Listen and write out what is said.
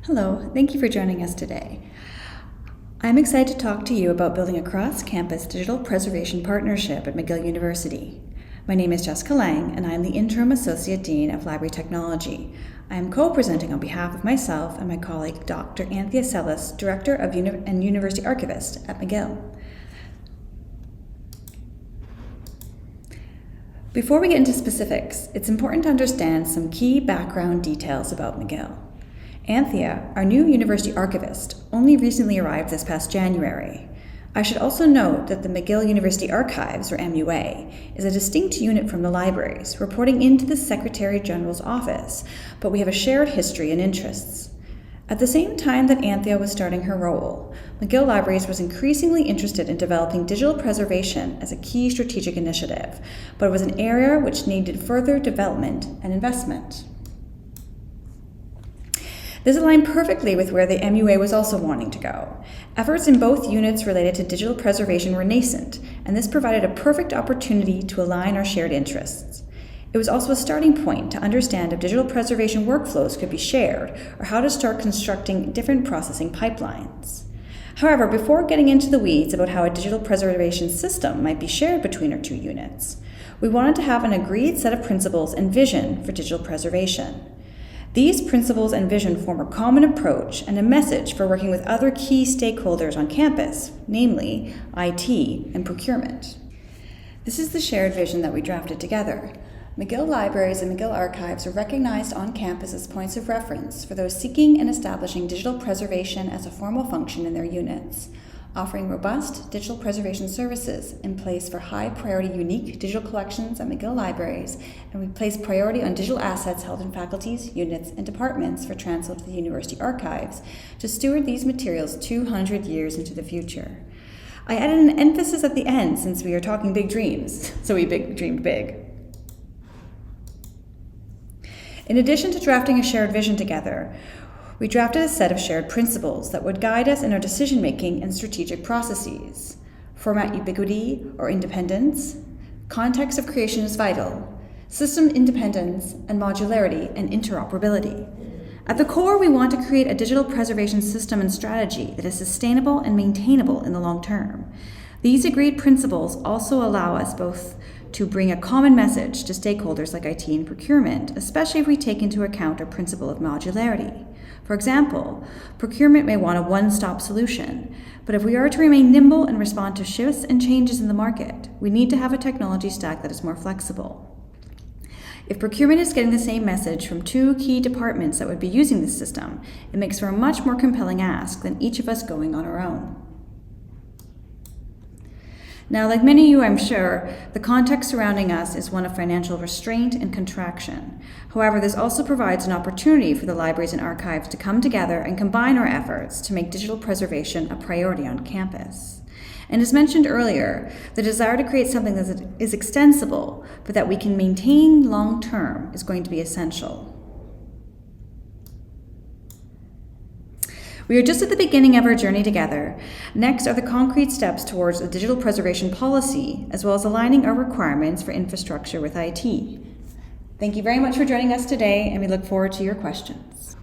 Hello, thank you for joining us today. I'm excited to talk to you about building a cross-campus digital preservation partnership at McGill University. My name is Jessica Lange, and I'm the Interim Associate Dean of Library Technology. I am co-presenting on behalf of myself and my colleague, Dr. Anthea Sellis, Director and University Archivist at McGill. Before we get into specifics, it's important to understand some key background details about McGill. Anthea, our new university archivist, only recently arrived this past January. I should also note that the McGill University Archives, or MUA, is a distinct unit from the libraries, reporting into the Secretary General's office, but we have a shared history and interests. At the same time that Anthea was starting her role, McGill Libraries was increasingly interested in developing digital preservation as a key strategic initiative, but it was an area which needed further development and investment. This aligned perfectly with where the MUA was also wanting to go. Efforts in both units related to digital preservation were nascent, and this provided a perfect opportunity to align our shared interests. It was also a starting point to understand if digital preservation workflows could be shared, or how to start constructing different processing pipelines. However, before getting into the weeds about how a digital preservation system might be shared between our two units, we wanted to have an agreed set of principles and vision for digital preservation. These principles and vision form a common approach and a message for working with other key stakeholders on campus, namely IT and procurement. This is the shared vision that we drafted together. McGill Libraries and McGill Archives are recognized on campus as points of reference for those seeking and establishing digital preservation as a formal function in their units, offering robust digital preservation services in place for high-priority unique digital collections at McGill Libraries, and we place priority on digital assets held in faculties, units, and departments for transfer to the University Archives to steward these materials 200 years into the future. I added an emphasis at the end since we are talking big dreams, so we dreamed big. In addition to drafting a shared vision together, we drafted a set of shared principles that would guide us in our decision-making and strategic processes. Format ubiquity or independence, context of creation is vital, system independence, and modularity and interoperability. At the core, we want to create a digital preservation system and strategy that is sustainable and maintainable in the long term. These agreed principles also allow us both to bring a common message to stakeholders like IT and procurement, especially if we take into account our principle of modularity. For example, procurement may want a one-stop solution, but if we are to remain nimble and respond to shifts and changes in the market, we need to have a technology stack that is more flexible. If procurement is getting the same message from two key departments that would be using this system, it makes for a much more compelling ask than each of us going on our own. Now, like many of you, I'm sure, the context surrounding us is one of financial restraint and contraction. However, this also provides an opportunity for the libraries and archives to come together and combine our efforts to make digital preservation a priority on campus. And as mentioned earlier, the desire to create something that is extensible, but that we can maintain long-term is going to be essential. We are just at the beginning of our journey together. Next are the concrete steps towards a digital preservation policy, as well as aligning our requirements for infrastructure with IT. Thank you very much for joining us today, and we look forward to your questions.